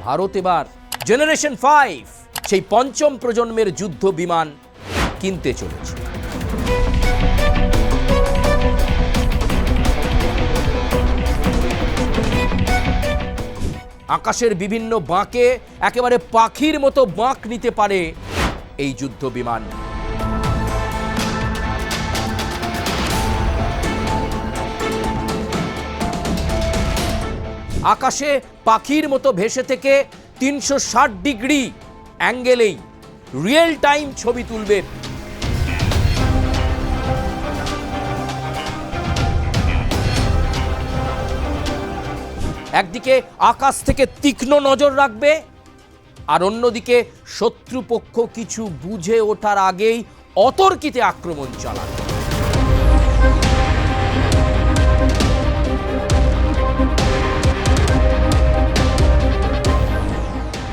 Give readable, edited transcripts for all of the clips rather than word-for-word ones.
ভারত এবার জেনারেশন 5 সেই পঞ্চম প্রজন্মের যুদ্ধ বিমান কিনতে চলেছে। আকাশের বিভিন্ন বাঁকে একেবারে পাখির মতো বাঁক নিতে পারে এই যুদ্ধ বিমান। আকাশে পাখির মতো ভেসে থেকে 360 ডিগ্রি অ্যাঙ্গেলেই রিয়েল টাইম ছবি তুলবে। একদিকে আকাশ থেকে তীক্ষ্ণ নজর রাখবে, আর অন্যদিকে শত্রুপক্ষ কিছু বুঝে ওঠার আগেই অতর্কিতে আক্রমণ চালাবে।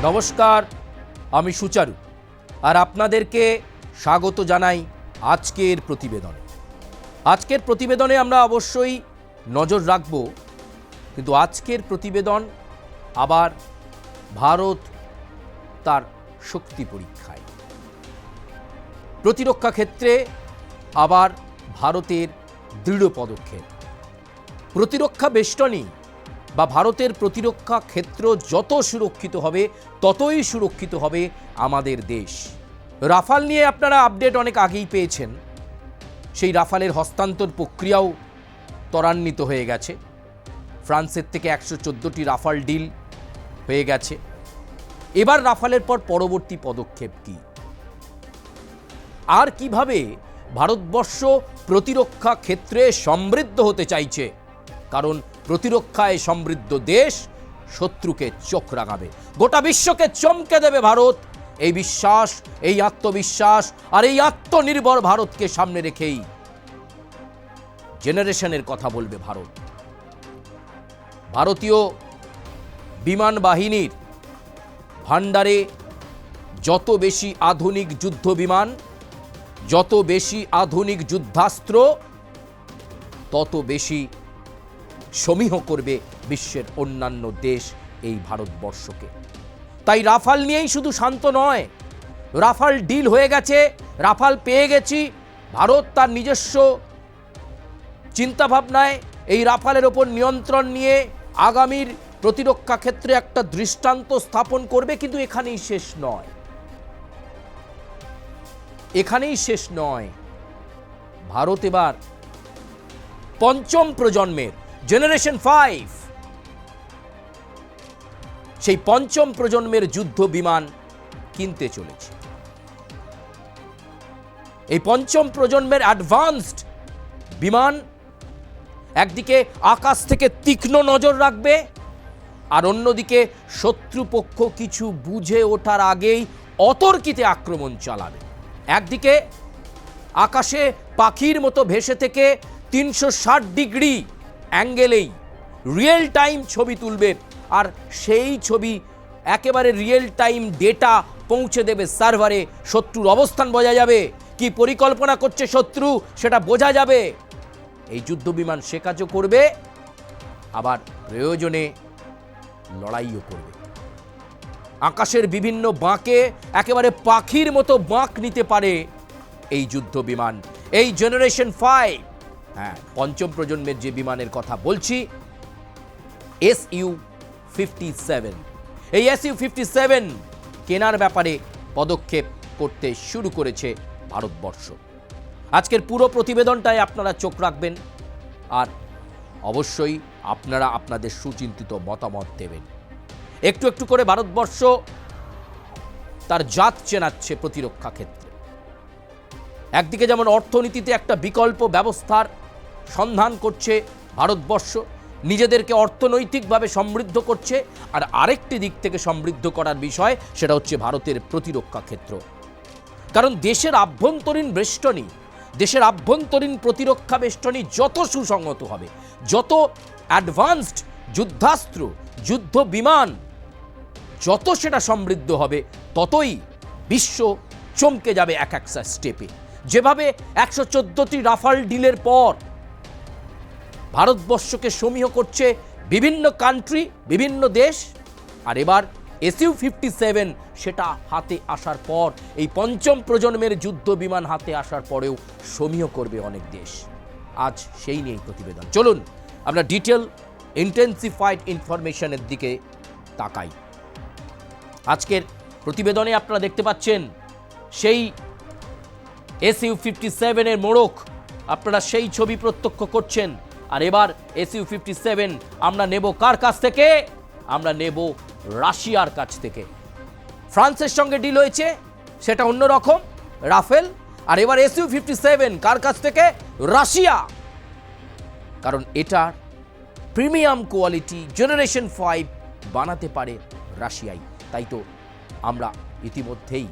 নমস্কার, আমি সুচারু, আর আপনাদেরকে স্বাগত জানাই আজকের প্রতিবেদনে। আজকের প্রতিবেদনে আমরা অবশ্যই নজর রাখব, কিন্তু আজকের প্রতিবেদন আবার ভারত তার শক্তি পরীক্ষায়। প্রতিরক্ষা ক্ষেত্রে আবার ভারতের দৃঢ় পদক্ষেপ। প্রতিরক্ষা বেষ্টনী বা ভারতের প্রতিরক্ষা ক্ষেত্র যত সুরক্ষিত হবে ততই সুরক্ষিত হবে আমাদের দেশ। রাফাল নিয়ে আপনারা আপডেট অনেক আগেই পেয়েছেন। সেই রাফালের হস্তান্তর প্রক্রিয়াও ত্বরান্বিত হয়ে গেছে। ফ্রান্সের থেকে 114টি রাফাল ডিল হয়ে গেছে। এবার রাফালের পর পরবর্তী পদক্ষেপ কি, আর কিভাবে ভারতবর্ষ প্রতিরক্ষা ক্ষেত্রে সমৃদ্ধ হতে চাইছে? কারণ প্রতিরক্ষায় সমৃদ্ধ দেশ শত্রুকে চোখ রাঙাবে, গোটা বিশ্বকে চমকে দেবে ভারত। এই বিশ্বাস, এই আত্মবিশ্বাস আর এই আত্মনির্ভর ভারতকে সামনে রেখেই জেনারেশনের কথা বলবে ভারত। ভারতীয় বিমান বাহিনীর ভান্ডারে যত বেশি আধুনিক যুদ্ধ বিমান, যত বেশি আধুনিক যুদ্ধাস্ত্র, তত বেশি সমীহ করবে বিশ্বের অন্যান্য দেশ এই ভারতবর্ষকে। তাই রাফাল নিয়েই শুধু শান্ত নয়, রাফাল ডিল হয়ে গেছে, রাফাল পেয়ে গেছি। ভারত তার নিজস্ব চিন্তাভাবনায় এই রাফালের ওপর নিয়ন্ত্রণ নিয়ে আগামীর প্রতিরক্ষা ক্ষেত্রে একটা দৃষ্টান্ত স্থাপন করবে। কিন্তু এখানেই শেষ নয়, এখানেই শেষ নয়। ভারত এবার পঞ্চম প্রজন্মের জেনারেশন 5 সেই পঞ্চম প্রজন্মের যুদ্ধ বিমান কিনতে চলেছে। এই পঞ্চম প্রজন্মের অ্যাডভান্সড বিমান একদিকে আকাশ থেকে তীক্ষ্ণ নজর রাখবে, আর অন্যদিকে শত্রুপক্ষ কিছু বুঝে ওঠার আগেই অতর্কিতে আক্রমণ চালাবে। একদিকে আকাশে পাখির মতো ভেসে থেকে 360 ডিগ্রি অ্যাঙ্গেলেই রিয়েল টাইম ছবি তুলবে, আর সেই ছবি একেবারে রিয়েল টাইম ডেটা পৌঁছে দেবে সার্ভারে। শত্রুর অবস্থান বোঝা যাবে, কি পরিকল্পনা করছে শত্রু সেটা বোঝা যাবে। এই যুদ্ধ বিমান সে কাজও করবে, আবার প্রয়োজনে লড়াইও করবে। আকাশের বিভিন্ন বাঁকে একেবারে পাখির মতো বাঁক নিতে পারে এই যুদ্ধ বিমান, এই জেনারেশন 5। হ্যাঁ, পঞ্চম প্রজন্মের যে বিমানের কথা বলছি, Su-57। এই Su-57 কেনার ব্যাপারে পদক্ষেপ করতে শুরু করেছে ভারতবর্ষ। আজকের পুরো প্রতিবেদনটায় আপনারা চোখ রাখবেন, আর অবশ্যই আপনারা আপনাদের সুচিন্তিত মতামত দেবেন। একটু একটু করে ভারতবর্ষ তার জাত চেনাচ্ছে প্রতিরক্ষা ক্ষেত্রে। একদিকে যেমন অর্থনীতিতে একটা বিকল্প ব্যবস্থার সন্ধান করছে ভারতবর্ষ, নিজেদেরকে অর্থনৈতিকভাবে সমৃদ্ধ করছে, আর আরেকটি দিক থেকে সমৃদ্ধ করার বিষয় সেটা হচ্ছে ভারতের প্রতিরক্ষা ক্ষেত্র। কারণ দেশের আভ্যন্তরীণ বেষ্টনী, দেশের আভ্যন্তরীণ প্রতিরক্ষা বেষ্টনী যত সুসংহত হবে, যত অ্যাডভান্সড যুদ্ধাস্ত্র, যুদ্ধ বিমান যত সেটা সমৃদ্ধ হবে, ততই বিশ্ব চমকে যাবে এক এক স্টেপে। যেভাবে 114টি রাফাল ডিলের পর ভারতবর্ষকে সমীহ করছে বিভিন্ন কান্ট্রি, বিভিন্ন দেশ, আর এবার SU-57 সেটা হাতে আসার পর এই পঞ্চম প্রজন্মের যুদ্ধ বিমান হাতে আসার পরেও সমীহ করবে অনেক দেশ। আজ সেই নিয়েই প্রতিবেদন। চলুন আমরা ডিটেল ইন্টেন্সিফাইড ইনফরমেশনের দিকে তাকাই। আজকের প্রতিবেদনে আপনারা দেখতে পাচ্ছেন সেই SU-57 এর মোড়ক, আপনারা সেই ছবি প্রত্যক্ষ করছেন। আর এবার SU-57 আমরা নেব কার কাছ থেকে? আমরা নেব রাশিয়ার কাছ থেকে। ফ্রান্সের সঙ্গে ডিল হয়েছে, সেটা অন্যরকম, রাফেল। আর এবার SU-57 কার কাছ থেকে? রাশিয়া। কারণ এটার প্রিমিয়াম কোয়ালিটি জেনারেশন 5 বানাতে পারে রাশিয়াই। তাই তো আমরা ইতিমধ্যেই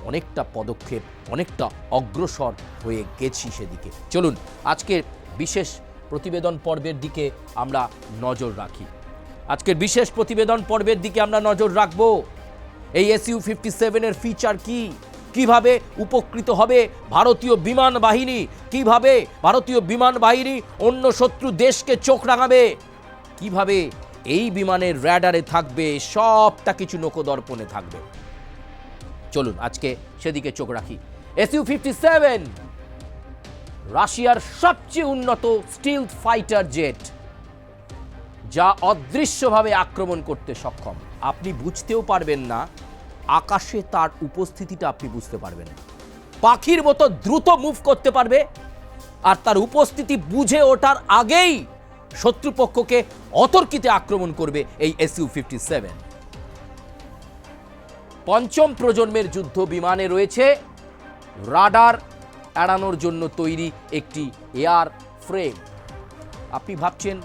অনেকটা পদক্ষেপ, অনেকটা অগ্রসর হয়ে গেছি সেদিকে। চলুন আজকের বিশেষ প্রতিবেদন পর্বের দিকে আমরা নজর রাখি। আজকের বিশেষ প্রতিবেদন পর্বের দিকে আমরা নজর রাখব। এই SU-57 এর ফিচার কি, কিভাবে উপকৃত হবে ভারতীয় বিমান বাহিনী, কিভাবে ভারতীয় বিমান বাহিনী অন্য শত্রু দেশকে চোখ রাঙাবে, কিভাবে এই বিমানের র্যাডারে থাকবে, সবটা কিছু নখদর্পণে থাকবে। চলুন আজকে সেদিকে চোখ রাখি। SU-57 রাশিয়ার সবচেয়ে উন্নত স্টিলথ ফাইটার জেট, যা অদৃশ্যভাবে আক্রমণ করতে সক্ষম। আপনি বুঝতেও পারবেন না, আকাশে তার উপস্থিতিটা আপনি বুঝতে পারবেন না। পাখির মতো দ্রুত মুভ করতে পারবে, আর তার উপস্থিতি বুঝে ওঠার আগেই শত্রুপক্ষকে অতর্কিতে আক্রমণ করবে এই SU-57। পঞ্চম প্রজন্মের যুদ্ধ বিমানে রয়েছে রাডার এড়ানোর জন্য তৈরি একটি এয়ার ফ্রেম। আপনি ভাবছেন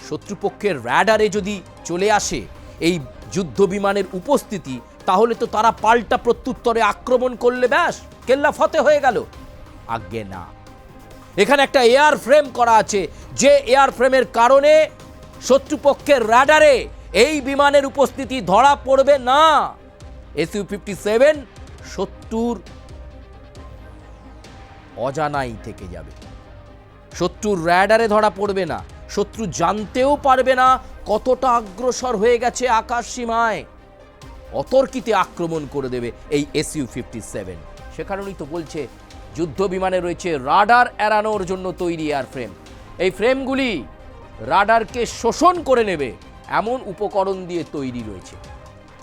শত্রুপক্ষের র্যাডারে যদি চলে আসে এই যুদ্ধ বিমানের উপস্থিতি, তাহলে তো তারা পাল্টা প্রত্যুত্তরে আক্রমণ করলে ব্যাস কেল্লা ফতে হয়ে গেল। আজ্ঞে না, এখানে একটা এয়ার ফ্রেম করা আছে, যে এয়ার ফ্রেমের কারণে শত্রুপক্ষের র্যাডারে এই বিমানের উপস্থিতি ধরা পড়বে না। SU-57 শত্রুর অজানাই থেকে যাবে, শত্রুর র্যাডারে ধরা পড়বে না, শত্রু জানতেও পারবে না কতটা অগ্রসর হয়ে গেছে আকাশ সীমায়। অতর্কিতে আক্রমণ করে দেবে এই SU-57। সে কারণেই তো বলছে যুদ্ধ বিমানে রয়েছে রাডার এড়ানোর জন্য তৈরি এয়ার ফ্রেম। এই ফ্রেমগুলি রাডারকে শোষণ করে নেবে এমন উপকরণ দিয়ে তৈরি রয়েছে।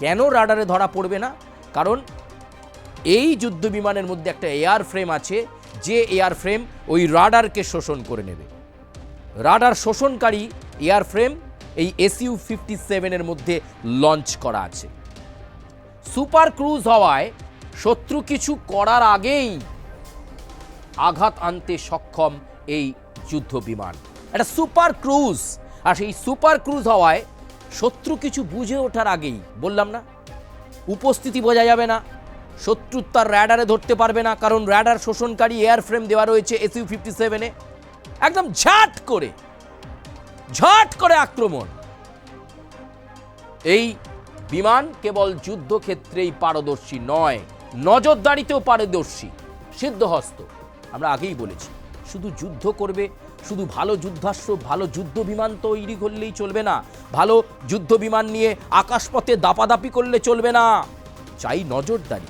কেন রাডারে ধরা পড়বে না? কারণ এই যুদ্ধ বিমানের মধ্যে একটা এয়ার ফ্রেম আছে, যে এয়ার ফ্রেম ওই রাডারকে শোষণ করে নেবে। রাডার শোষণকারী এয়ার ফ্রেম এই SU-57 এর মধ্যে লঞ্চ করা আছে। সুপার ক্রুজ হওয়ায় শত্রু কিছু করার আগেই আঘাত আনতে সক্ষম এই যুদ্ধ বিমান। এটা সুপার ক্রুজ, আর সেই সুপার ক্রুজ হওয়ায় শত্রু কিছু বুঝে ওঠার আগেই, বললাম না, উপস্থিতি বোঝা যাবে না, শত্রু তার র্যাডারে ধরতে পারবে না, কারণ র্যাডার শোষণকারী এয়ার ফ্রেম দেওয়া রয়েছে SU-57 এ। একদম ঝাট করে আক্রমণ। এই বিমান কেবল যুদ্ধক্ষেত্রেই পারদর্শী নয়, নজরদারিতেও পারদর্শী, সিদ্ধহস্ত। আমরা আগেই বলেছি, শুধু যুদ্ধ করবে, শুধু ভালো যুদ্ধাস্ত্র, ভালো যুদ্ধ বিমান তৈরি করলেই চলবে না, ভালো যুদ্ধ বিমান নিয়ে আকাশপথে দাপাদাপি করলে চলবে না, চাই নজরদারি।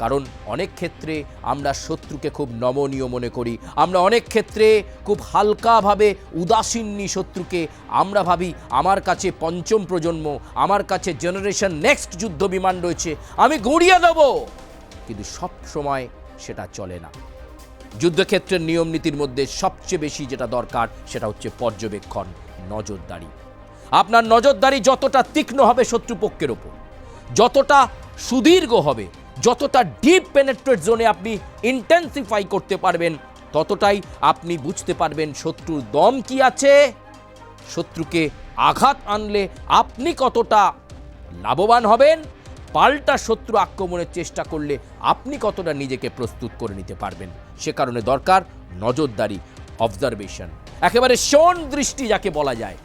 কারণ অনেক ক্ষেত্রে আমরা শত্রুকে খুব নমনীয় মনে করি, আমরা অনেক ক্ষেত্রে খুব হালকাভাবে উদাসীন নিই শত্রুকে। আমরা ভাবি আমার কাছে পঞ্চম প্রজন্ম, আমার কাছে জেনারেশন নেক্সট যুদ্ধ বিমান রয়েছে, আমি গুঁড়িয়ে দেব। কিন্তু সব সময় সেটা চলে না। যুদ্ধক্ষেত্রের নিয়ম নীতির মধ্যে সবচেয়ে বেশি যেটা দরকার সেটা হচ্ছে পর্যবেক্ষণ, নজরদারি। আপনার নজরদারি যতটা তীক্ষ্ণ হবে শত্রুপক্ষের ওপর, যতটা সুদীর্ঘ হবে, যতটা ডিপ পেনেট্রেট জোনে আপনি ইন্টেন্সিফাই করতে পারবেন, ততটাই আপনি বুঝতে পারবেন শত্রুর দম কি আছে, শত্রুকে আঘাত আনলে আপনি কতটা লাভবান হবেন, পাল্টা শত্রু আক্রমণের চেষ্টা করলে আপনি কতটা নিজেকে প্রস্তুত করে নিতে পারবেন। সে কারণে দরকার নজরদারি, অবজারভেশন, একেবারে শোন দৃষ্টি যাকে বলা যায়,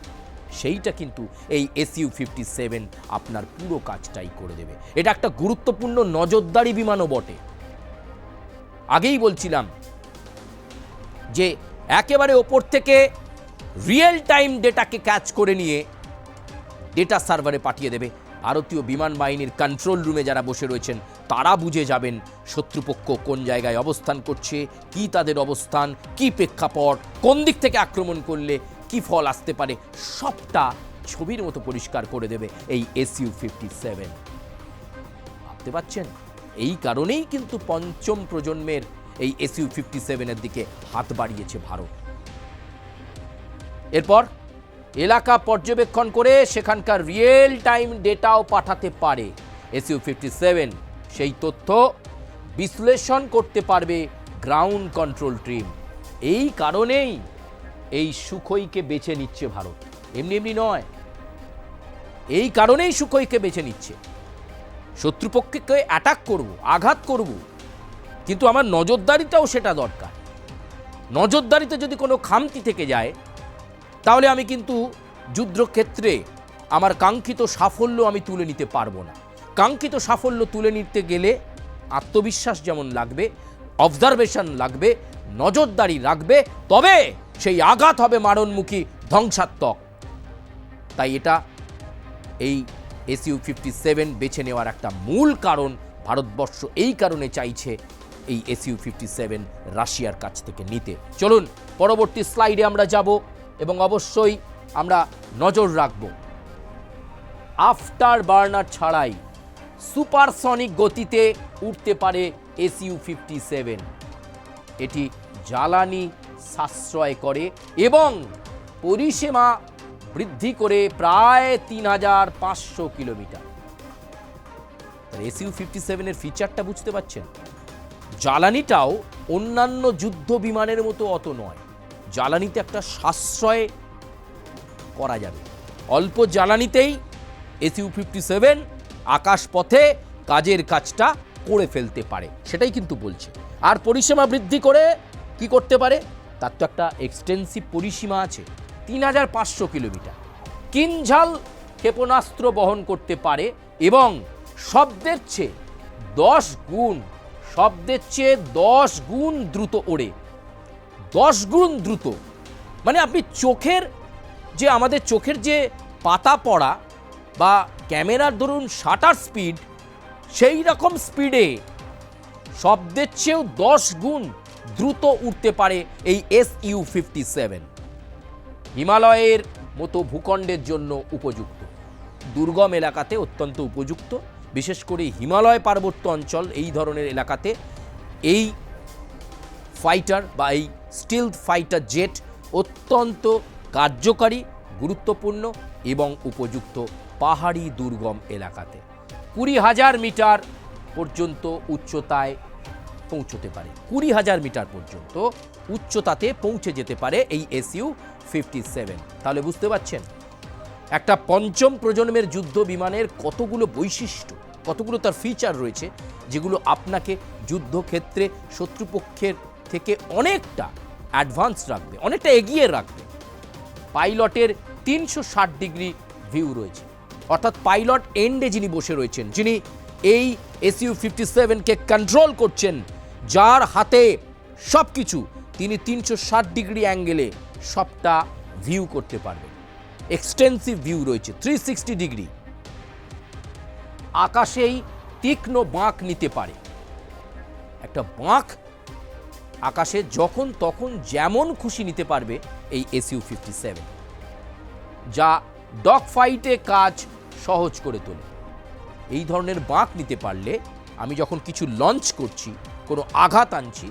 সেইটা কিন্তু এই SU-57 আপনার পুরো কাজটাই করে দেবে। এটা একটা গুরুত্বপূর্ণ নজরদারি বিমানও বটে। আগেই বলছিলাম যে একেবারে ওপর থেকে রিয়েল টাইম ডেটাকে ক্যাচ করে নিয়ে ডেটা সার্ভারে পাঠিয়ে দেবে। ভারতীয় বিমান বাহিনীর কন্ট্রোল রুমে যারা বসে রয়েছেন তারা বুঝে যাবেন শত্রুপক্ষ কোন জায়গায় অবস্থান করছে, কি তাদের অবস্থান, কি প্রেক্ষাপট, কোন দিক থেকে আক্রমণ করলে কি ফল আসতে পারে, সবটা ছবির মতো পরিষ্কার করে দেবে এই SU-57। ভাবতে পারছেন? এই কারণেই কিন্তু পঞ্চম প্রজন্মের এই SU-57-এর দিকে হাত বাড়িয়েছে ভারত। এরপর এলাকা পর্যবেক্ষণ করে সেখানকার রিয়েল টাইম ডেটাও পাঠাতে পারে SU-57। সেই তথ্য বিশ্লেষণ করতে পারবে গ্রাউন্ড কন্ট্রোল টিম। এই কারণেই এই সুখোইকে বেছে নিচ্ছে ভারত, এমনি এমনি নয়। এই কারণেই সুখোইকে বেছে নিচ্ছে। শত্রুপক্ষকে অ্যাটাক করব, আঘাত করব, কিন্তু আমার নজরদারিটাও সেটা দরকার। নজরদারিতে যদি কোনো খামতি থেকে যায় তাহলে আমি কিন্তু যুদ্ধক্ষেত্রে আমার কাঙ্ক্ষিত সাফল্য আমি তুলে নিতে পারবো না। কাঙ্ক্ষিত সাফল্য তুলে নিতে গেলে আত্মবিশ্বাস যেমন লাগবে, অবজারভেশন লাগবে, নজরদারি রাখবে, তবে সেই আঘাত হবে মারণমুখী, ধ্বংসাত্মক। তাই এটা এই SU-57 বেছে নেওয়ার একটা মূল কারণ। ভারতবর্ষ এই কারণে চাইছে এই SU-57 রাশিয়ার কাছ থেকে নিতে। চলুন পরবর্তী স্লাইডে আমরা যাব এবং অবশ্যই আমরা নজর রাখব আফটার বার্নার ছাড়াই সুপারসনিক গতিতে উঠতে পারে SU-57। এটি জ্বালানি সাশ্রয় করে এবং পরিসীমা বৃদ্ধি করে প্রায় 3500 কিলোমিটার। SU-57-এর ফিচারটা বুঝতে পারছেন? জ্বালানিটাও অন্যান্য যুদ্ধ বিমানের মতো অত নয়। জ্বালানিতে একটা সাশ্রয় করা যাবে, অল্প জ্বালানিতেই SU-57 আকাশপথে কাজের কাজটা করে ফেলতে পারে, সেটাই কিন্তু বলছে। আর পরিসীমা বৃদ্ধি করে কি করতে পারে? তার তো একটা এক্সটেন্সিভ পরিসীমা আছে, 3500 কিলোমিটার। কিনঝাল ক্ষেপণাস্ত্র বহন করতে পারে এবং শব্দের চেয়ে 10 গুণ দ্রুত ওড়ে। 10 গুণ দ্রুত মানে আপনি আমাদের চোখের যে পাতা পড়া বা ক্যামেরার ধরুন শাটার স্পিড, সেই রকম স্পিডে শব্দের চেয়েও 10 গুণ দ্রুত উঠতে পারে এই SU-57। হিমালয়ের মতো ভূখণ্ডের জন্য উপযুক্ত, দুর্গম এলাকাতে অত্যন্ত উপযুক্ত, বিশেষ করে হিমালয় পার্বত্য অঞ্চল এই ধরনের এলাকাতে এই ফাইটার বা এই স্টিলথ ফাইটার জেট অত্যন্ত কার্যকারী, গুরুত্বপূর্ণ এবং উপযুক্ত পাহাড়ি দুর্গম এলাকাতে। 20,000 মিটার পর্যন্ত উচ্চতায় পৌঁছতে পারে, 20,000 মিটার পর্যন্ত উচ্চতাতে পৌঁছে যেতে পারে এই SU-57। তাহলে বুঝতে পারছেন একটা পঞ্চম প্রজন্মের যুদ্ধ বিমানের কতগুলো বৈশিষ্ট্য, কতগুলো তার ফিচার রয়েছে, যেগুলো আপনাকে যুদ্ধক্ষেত্রে শত্রুপক্ষের থেকে অনেকটা অ্যাডভান্স রাখবে, অনেকটা এগিয়ে রাখবে। পাইলটের 360 ডিগ্রি ভিউ রয়েছে, অর্থাৎ পাইলট এন্ডে যিনি বসে রয়েছেন, যিনি এই SU-57-কে কন্ট্রোল করছেন, যার হাতে সব কিছু, তিনি 360 ডিগ্রি অ্যাঙ্গেলে সবটা ভিউ করতে পারবেন। এক্সটেন্সিভ ভিউ রয়েছে 360 ডিগ্রি। আকাশেই তীক্ষ্ণ বাঁক নিতে পারে। একটা বাঁক আকাশে যখন তখন যেমন খুশি নিতে পারবে এই SU-57, যা ডগ ফাইটে কাজ সহজ করে তোলে। এই ধরনের বাঁক নিতে পারলে আমি যখন কিছু লঞ্চ করছি, কোনো আঘাত আনছি,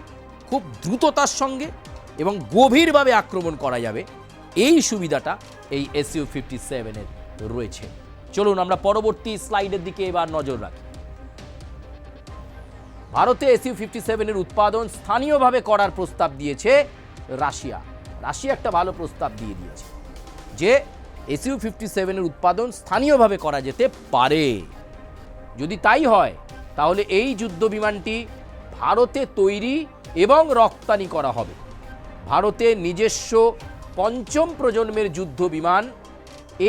খুব দ্রুততার সঙ্গে এবং গভীরভাবে আক্রমণ করা যাবে। এই সুবিধাটা এই SU-57-এর রয়েছে। চলুন আমরা পরবর্তী স্লাইডের দিকে এবার নজর রাখি। ভারতে SU-57-এর উৎপাদন স্থানীয়ভাবে করার প্রস্তাব দিয়েছে রাশিয়া। রাশিয়া একটা ভালো প্রস্তাব দিয়ে দিয়েছে যে SU-57-এর উৎপাদন স্থানীয়ভাবে করা যেতে পারে। যদি তাই হয় তাহলে এই যুদ্ধ বিমানটি ভারতে তৈরি এবং রপ্তানি করা হবে। ভারতে নিজস্ব পঞ্চম প্রজন্মের যুদ্ধ বিমান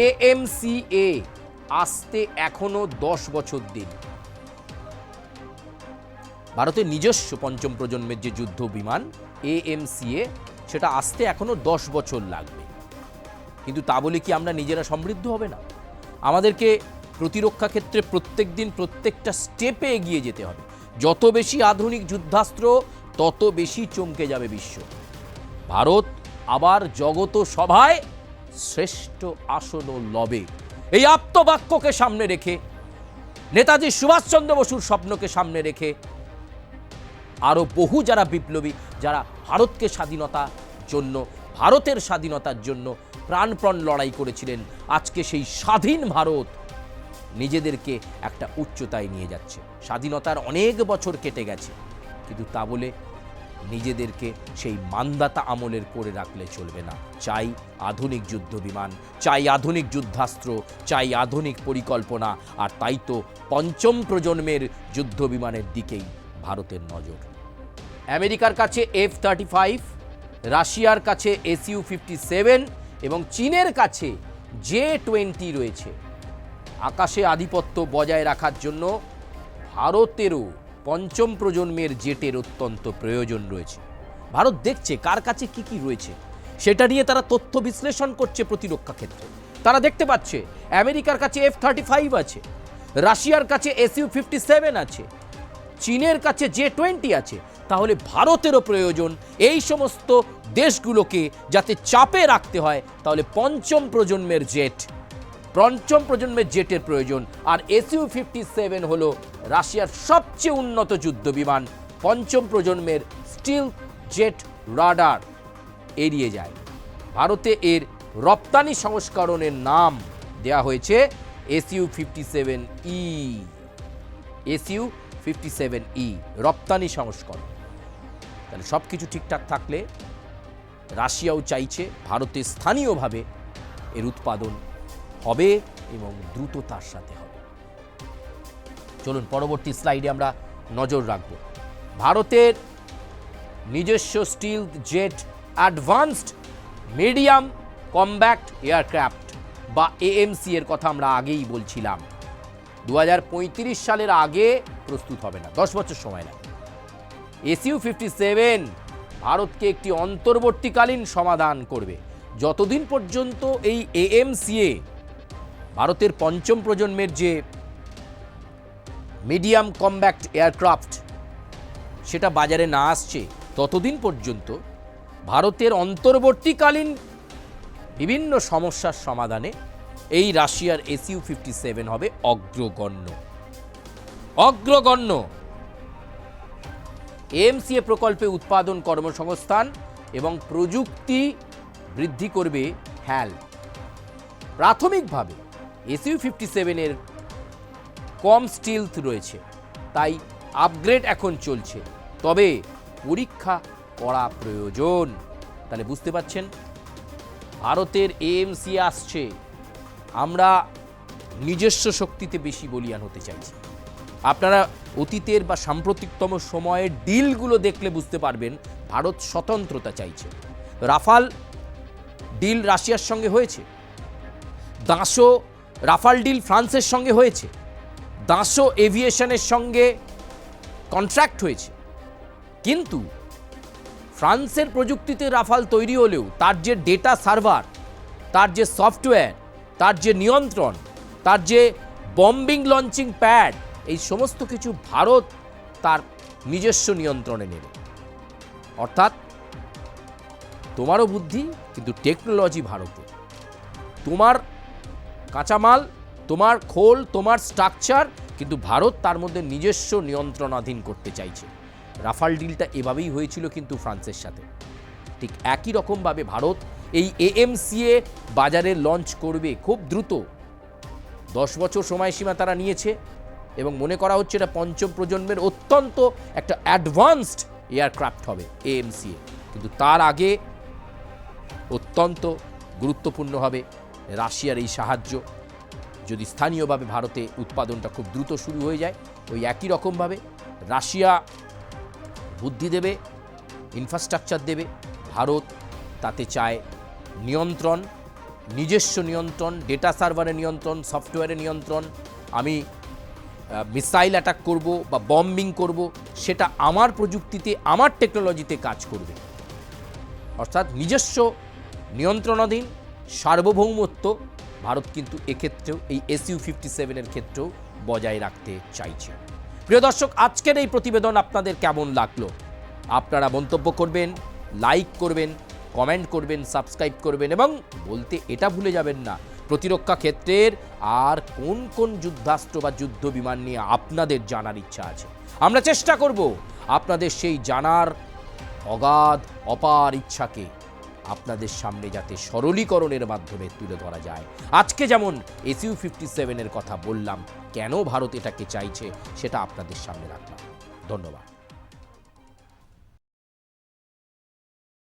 AMCA আসতে এখনো 10 বছর দেরি। ভারতের নিজস্ব পঞ্চম প্রজন্মের যে যুদ্ধ বিমান AMCA, সেটা আসতে এখনো 10 বছর লাগবে। কিন্তু তা বলে কি আমরা নিজেরা সমৃদ্ধ হবে না? আমাদেরকে প্রতিরক্ষা ক্ষেত্রে প্রত্যেক দিন প্রত্যেকটা স্টেপে এগিয়ে যেতে হবে। যত বেশি আধুনিক যুদ্ধাস্ত্র তত বেশি চমকে যাবে বিশ্ব। ভারত আবার জগত সভায় শ্রেষ্ঠ আসন লবে, এই আপ্তবাক্যকে সামনে রেখে, নেতাজি সুভাষচন্দ্র বসুর স্বপ্নকে সামনে রেখে আরও বহু যারা বিপ্লবী, যারা ভারতকে স্বাধীনতার জন্য, ভারতের স্বাধীনতার জন্য প্রাণপণ লড়াই করেছিলেন, আজকে সেই স্বাধীন ভারত নিজেদেরকে একটা উচ্চতায় নিয়ে যাচ্ছে। স্বাধীনতার অনেক বছর কেটে গেছে, কিন্তু তা বলে নিজেদেরকে সেই মান্দাতা আমলের করে রাখলে চলবে না। চাই আধুনিক যুদ্ধ বিমান, চাই আধুনিক যুদ্ধাস্ত্র, চাই আধুনিক পরিকল্পনা। আর তাই তো পঞ্চম প্রজন্মের যুদ্ধ বিমানের দিকেই ভারতের নজর। আমেরিকার কাছে F-35, রাশিয়ার কাছে Su-57 এবং চীনের কাছে J-20 রয়েছে। আকাশে আধিপত্য বজায় রাখার জন্য ভারতেরও পঞ্চম প্রজন্মের জেটের অত্যন্ত প্রয়োজন রয়েছে। ভারত দেখছে কার কাছে কি কি রয়েছে, সেটা নিয়ে তারা তথ্য বিশ্লেষণ করছে প্রতিরক্ষা ক্ষেত্রে। তারা দেখতে পাচ্ছে আমেরিকার কাছে F-35 আছে, রাশিয়ার কাছে Su-57 আছে, চীনের কাছে J-20 আছে। তাহলে ভারতেরও প্রয়োজন এই সমস্ত দেশগুলোকে যাতে চাপে রাখতে হয়, তাহলে পঞ্চম প্রজন্মের জেটের প্রয়োজন। আর Su-57 হলো রাশিয়ার সবচেয়ে উন্নত যুদ্ধ বিমান, পঞ্চম প্রজন্মের স্টিল জেট রাডার এড়িয়ে যায়। ভারতে এর রপ্তানি সংস্করণের নাম দেয়া হয়েছে Su-57E। Su-57E রপ্তানি সংস্করণ। তাহলে সব কিছু ঠিকঠাক থাকলে রাশিয়াও চাইছে ভারতে স্থানীয়ভাবে এর উৎপাদন হবে এবং দ্রুততার সাথে হবে। চলুন পরবর্তী স্লাইডে আমরা নজর রাখব। ভারতের নিজস্ব stealth jet advanced medium combat aircraft বা AMC এর কথা আমরা আগেই বলছিলাম। 2035 সালের আগে প্রস্তুত হবে না, 10 বছর সময় লাগে। Su-57 ভারতকে একটি অন্তর্বর্তীকালীন সমাধান করবে। যতদিন পর্যন্ত এই AMCA ভারতের পঞ্চম প্রজন্মের যে মিডিয়াম কম্ব্যাক্ট এয়ারক্রাফট সেটা বাজারে না আসছে, ততদিন পর্যন্ত ভারতের অন্তর্বর্তীকালীন বিভিন্ন সমস্যার সমাধানে এই রাশিয়ার Su-57 হবে অগ্রগণ্য। AMCA প্রকল্পে উৎপাদন, কর্মসংস্থান এবং প্রযুক্তি বৃদ্ধি করবে HAL। প্রাথমিকভাবে Su-57 এর কম স্টিলথ রয়েছে, তাই আপগ্রেড এখন চলছে, তবে পরীক্ষা করা প্রয়োজন। তাহলে বুঝতে পারছেন ভারতের AMCA আসছে, আমরা নিজস্ব শক্তিতে বেশি বলিয়ান হতে চাইছি। আপনারা অতীতের বা সাম্প্রতিকতম সময়ের ডিলগুলো দেখলে বুঝতে পারবেন ভারত স্বতন্ত্রতা চাইছে। রাফাল ডিল রাশিয়ার সঙ্গে হয়েছে, রাফাল ডিল ফ্রান্সের সঙ্গে হয়েছে, দাসো এভিয়েশনের সঙ্গে কন্ট্রাক্ট হয়েছে। কিন্তু ফ্রান্সের প্রযুক্তিতে রাফাল তৈরি হলেও তার যে ডেটা সার্ভার, তার যে সফটওয়্যার, তার যে নিয়ন্ত্রণ, তার যে বম্বিং লঞ্চিং প্যাড, এই সমস্ত কিছু ভারত তার নিজস্ব নিয়ন্ত্রণে নেবে। অর্থাৎ তোমারও বুদ্ধি কিন্তু টেকনোলজি ভারতের। তোমার কাঁচামাল, তোমার খোল, তোমার স্ট্রাকচার, কিন্তু ভারত তার মধ্যে নিজস্ব নিয়ন্ত্রণাধীন করতে চাইছে। রাফাল ডিলটা এভাবেই হয়েছিল কিন্তু ফ্রান্সের সাথে। ঠিক একই রকমভাবে ভারত এই AMCA বাজারে লঞ্চ করবে খুব দ্রুত। 10 বছর সময়সীমা তারা নিয়েছে এবং মনে করা হচ্ছে এটা পঞ্চম প্রজন্মের অত্যন্ত একটা অ্যাডভান্সড এয়ারক্রাফট হবে AMCA। কিন্তু তার আগে অত্যন্ত গুরুত্বপূর্ণ হবে রাশিয়ার এই সাহায্য। যদি স্থানীয়ভাবে ভারতে উৎপাদনটা খুব দ্রুত শুরু হয়ে যায়, ওই একই রকমভাবে রাশিয়া বুদ্ধি দেবে, ইনফ্রাস্ট্রাকচার দেবে, ভারত তাতে চায় নিয়ন্ত্রণ, নিজস্ব নিয়ন্ত্রণ, ডেটা সার্ভারের নিয়ন্ত্রণ, সফটওয়্যারের নিয়ন্ত্রণ। আমি মিসাইল অ্যাটাক করব বা বম্বিং করব, সেটা আমার প্রযুক্তিতে, আমার টেকনোলজিতে কাজ করবে। অর্থাৎ নিজস্ব নিয়ন্ত্রণাধীন, সার্বভৌমত্ব, ভারত কিন্তু এক্ষেত্রেও এই SU-57 ক্ষেত্রেও বজায় রাখতে চাইছে। প্রিয় দর্শক, আজকের এই প্রতিবেদন আপনাদের কেমন লাগলো? আপনারা মন্তব্য করবেন, লাইক করবেন, কমেন্ট করবেন, সাবস্ক্রাইব করবেন এবং বলতে এটা ভুলে যাবেন না, প্রতিরক্ষা ক্ষেত্রের আর কোন কোন যুদ্ধাস্ত্র বা যুদ্ধ বিমান নিয়ে আপনাদের জানার ইচ্ছা আছে। আমরা চেষ্টা করব আপনাদের সেই জানার অগাধ অপার ইচ্ছাকে আপনাদের সামনে যাতে সরলীকরণের মাধ্যমে তুলে ধরা যায়। আজকে যেমন SU-57 কথা বললাম, কেন ভারত এটাকে চাইছে সেটা আপনাদের সামনে রাখলাম। ধন্যবাদ।